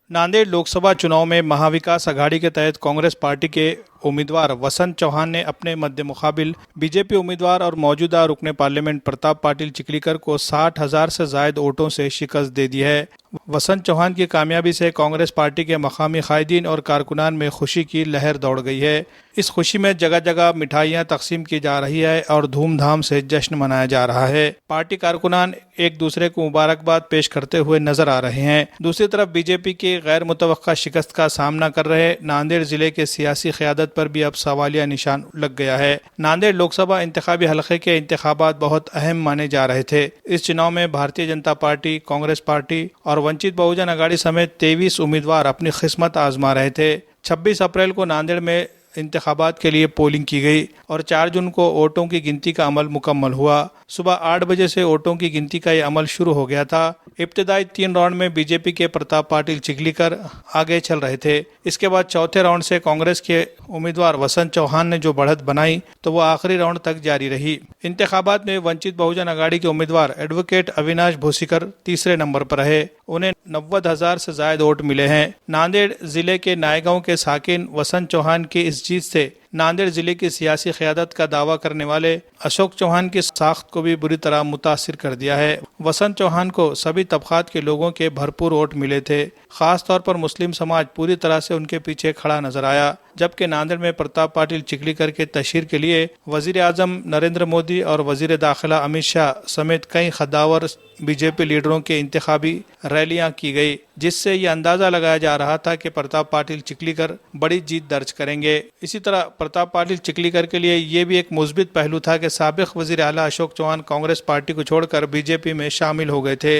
नांदेड़ लोकसभा चुनाव में महाविकास अघाड़ी के तहत कांग्रेस पार्टी के उम्मीदवार वसंत चौहान ने अपने मध्य मुकाबिल बीजेपी उम्मीदवार और मौजूदा रुकने पार्लियामेंट प्रताप पाटिल चिखलीकर को 60,000 से ज्यादा वोटों से शिकस्त दे दी है। वसंत चौहान की कामयाबी से कांग्रेस पार्टी के मकामी कायदीन और कारकुनान में खुशी की लहर दौड़ गई है। इस खुशी में जगह जगह मिठाइयां तकसीम की जा रही है और धूमधाम से जश्न मनाया जा रहा है। पार्टी कारकुनान एक दूसरे को मुबारकबाद पेश करते हुए नजर आ रहे हैं। दूसरी तरफ बीजेपी की गैर मुतवक्का शिकस्त का सामना कर रहे नांदेड़ जिले के सियासी क़यादत पर भी अब सवालिया निशान लग गया है। नांदेड़ लोकसभा इंतखाबी हलके के इंतखाबात बहुत अहम माने जा रहे थे। इस चुनाव में भारतीय जनता पार्टी, कांग्रेस पार्टी और वंचित बहुजन अघाड़ी समेत 23 उम्मीदवार अपनी किस्मत आजमा रहे थे। 26 अप्रैल को नांदेड़ में इंतखाबात के लिए पोलिंग की गई और 4 जून को वोटों की गिनती का अमल मुकम्मल हुआ। सुबह 8 बजे से वोटों की गिनती का यह अमल शुरू हो गया था। इब्तिदाई 3 राउंड में बीजेपी के प्रताप पाटिल चिखलीकर आगे चल रहे थे। इसके बाद चौथे राउंड से कांग्रेस के उम्मीदवार वसंत चौहान ने जो बढ़त बनाई तो वो आखिरी राउंड तक जारी रही। इंतखाबात में वंचित बहुजन अघाड़ी के उम्मीदवार एडवोकेट अविनाश भोसीकर तीसरे नंबर पर रहे। उन्हें 90,000 से ज्यादा वोट मिले हैं। नांदेड़ जिले के नायगांव के साकिन वसंत चौहान की इस जीत से नांदेड़ जिले की सियासी क़यादत का दावा करने वाले अशोक चौहान की साख्त को भी बुरी तरह मुतासिर कर दिया है। वसंत चौहान को सभी तबकात के लोगों के भरपूर वोट मिले थे। खास तौर पर मुस्लिम समाज पूरी तरह से उनके पीछे खड़ा नजर आया। जबकि नांदेड़ में प्रताप पाटिल चिखलीकर के तशहीर के लिए वजीर आजम नरेंद्र मोदी और वजीर दाखिला अमित शाह समेत कई कद्दावर बीजेपी लीडरों के इंतखाबी रैलियां की गई, जिससे ये अंदाजा लगाया जा रहा था कि प्रताप पाटिल चिखलीकर बड़ी जीत दर्ज करेंगे। इसी तरह प्रताप पाटिल चिखलीकर के लिए ये भी एक मुस्बित पहलू था कि साबिक वजीर आला अशोक चौहान कांग्रेस पार्टी को छोड़कर बीजेपी में शामिल हो गए थे।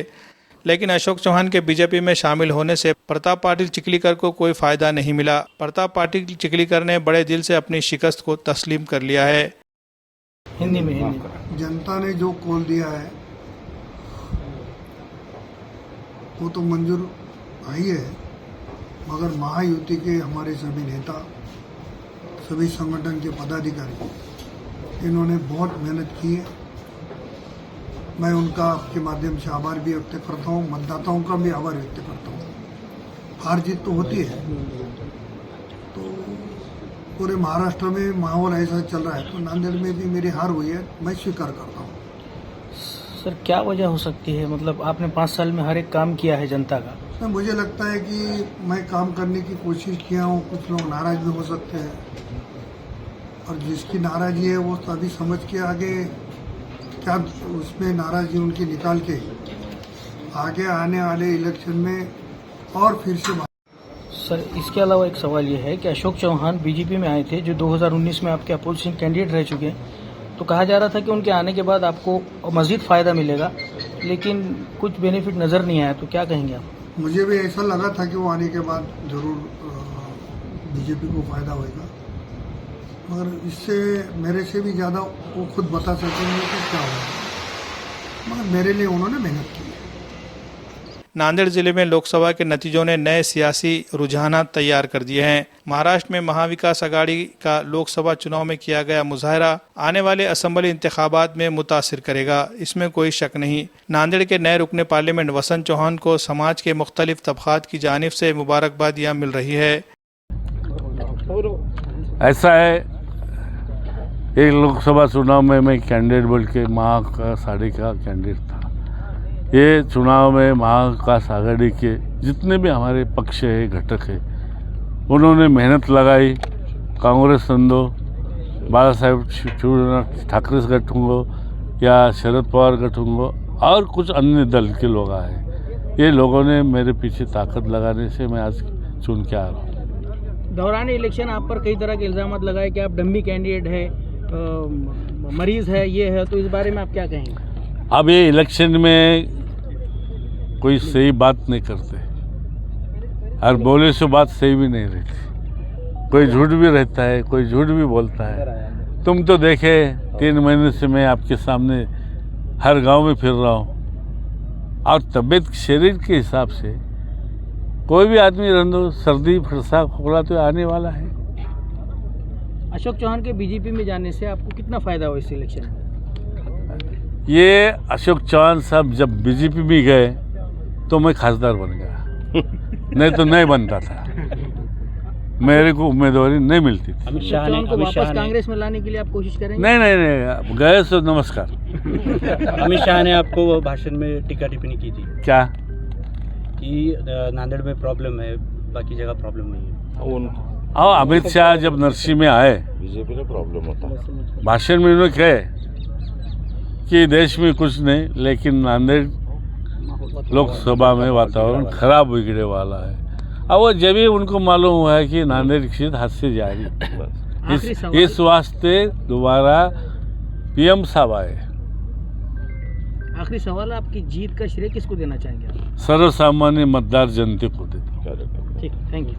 लेकिन अशोक चौहान के बीजेपी में शामिल होने से प्रताप पाटिल चिखलीकर को कोई फायदा नहीं मिला। प्रताप पाटिल चिखलीकर ने बड़े दिल से अपनी शिकस्त को तस्लीम कर लिया है। हिंदी में जनता ने जो कॉल दिया है वो तो मंजूर आई है, मगर महायुति के हमारे सभी नेता, सभी संगठन के पदाधिकारी इन्होंने बहुत मेहनत की है। मैं उनका आपके माध्यम से आभार भी व्यक्त करता हूँ, मतदाताओं का भी आभार व्यक्त करता हूँ। हार जीत तो होती है, तो पूरे महाराष्ट्र में माहौल ऐसा चल रहा है, तो नांदेड़ में भी मेरी हार हुई है, मैं स्वीकार करता हूँ। सर, क्या वजह हो सकती है? मतलब आपने 5 साल में हर एक काम किया है जनता का। तो मुझे लगता है कि मैं काम करने की कोशिश किया हूँ। कुछ लोग नाराज भी हो सकते हैं, और जिसकी नाराजगी है वो अभी समझ के आगे क्या उसमें नाराजगी उनकी निकाल के आगे आने वाले इलेक्शन में और फिर से। सर, इसके अलावा एक सवाल ये है कि अशोक चौहान बीजेपी में आए थे, जो 2019 में आपके अपोजिशन कैंडिडेट रह चुके हैं, तो कहा जा रहा था कि उनके आने के बाद आपको मजीद फायदा मिलेगा, लेकिन कुछ बेनिफिट नजर नहीं आया, तो क्या कहेंगे आप? मुझे भी ऐसा लगा था कि वो आने के बाद जरूर बीजेपी को फायदा होगा, मगर इससे मेरे से भी ज़्यादा वो खुद बता सकेंगे कि क्या होगा, मगर मेरे लिए उन्होंने मेहनत की है। नांदेड़ जिले में लोकसभा के नतीजों ने नए सियासी रुझानात तैयार कर दिए हैं। महाराष्ट्र में महाविकास अघाड़ी का लोकसभा चुनाव में किया गया मुजाहरा आने वाले असेंबली इंतखाबात में मुतासिर करेगा, इसमें कोई शक नहीं। नांदेड़ के नए रुकने पार्लियामेंट वसंत चौहान को समाज के मुख्तलिफ तबकात की जानिब से मुबारकबादियाँ मिल रही है। ऐसा है, एक लोकसभा चुनाव में मैं कैंडिडेट बोल के महाविकास आघाड़ी का कैंडिडेट था। ये चुनाव में महाविकास आघाड़ी के जितने भी हमारे पक्ष है, घटक है, उन्होंने मेहनत लगाई। कांग्रेस संदो, बाला साहेब ठाकरे गठ होंगो या शरद पवार गठ होंगो और कुछ अन्य दल के लोग आए, ये लोगों ने मेरे पीछे ताकत लगाने से मैं आज चुन के आ रहा हूँ। दौरान इलेक्शन आप पर कई तरह के इल्जाम लगाए कि आप डम्मी कैंडिडेट है, मरीज है, ये है, तो इस बारे में आप क्या कहेंगे? अब ये इलेक्शन में कोई सही बात नहीं करते और बोले से बात सही भी नहीं रहती। कोई झूठ भी रहता है, कोई झूठ भी बोलता है। तुम तो देखे 3 महीने से मैं आपके सामने हर गांव में फिर रहा हूँ, और तबीयत शरीर के हिसाब से कोई भी आदमी रंदो सर्दी फरसा खोला तो आने वाला है। अशोक चौहान के बीजेपी में जाने से आपको कितना फायदा हुआ इस इलेक्शन में? ये अशोक चौहान साहब जब बीजेपी में गए तो मैं खासदार बन गया। नहीं तो नहीं बनता था, मेरे को उम्मीदवारी नहीं मिलती थी। अमित शाह को वापस कांग्रेस में लाने के लिए आप कोशिश करेंगे? नहीं नहीं नहीं, गए तो नमस्कार। अमित शाह ने आपको भाषण में टीका टिप्पणी की थी क्या? कि नांदेड़ में प्रॉब्लम है, बाकी जगह प्रॉब्लम नहीं है। हाँ, अमित शाह जब नरसी में आए, बीजेपी में प्रॉब्लम होता है। भाषण में उन्होंने कहे कि देश में कुछ नहीं, लेकिन नांदेड़ लोकसभा में वातावरण खराब बिगड़े वाला है। अब वो जब भी उनको मालूम हुआ है कि नांदेड़ की सीट हाथ से जा रही, इस वास्ते दोबारा पीएम साहब आए। आखिरी सवाल, आपकी जीत का श्रेय किसको देना चाहेंगे आप? सर्वसामान्य मतदार जनता को देता हूँ। ठीक, थैंक यू।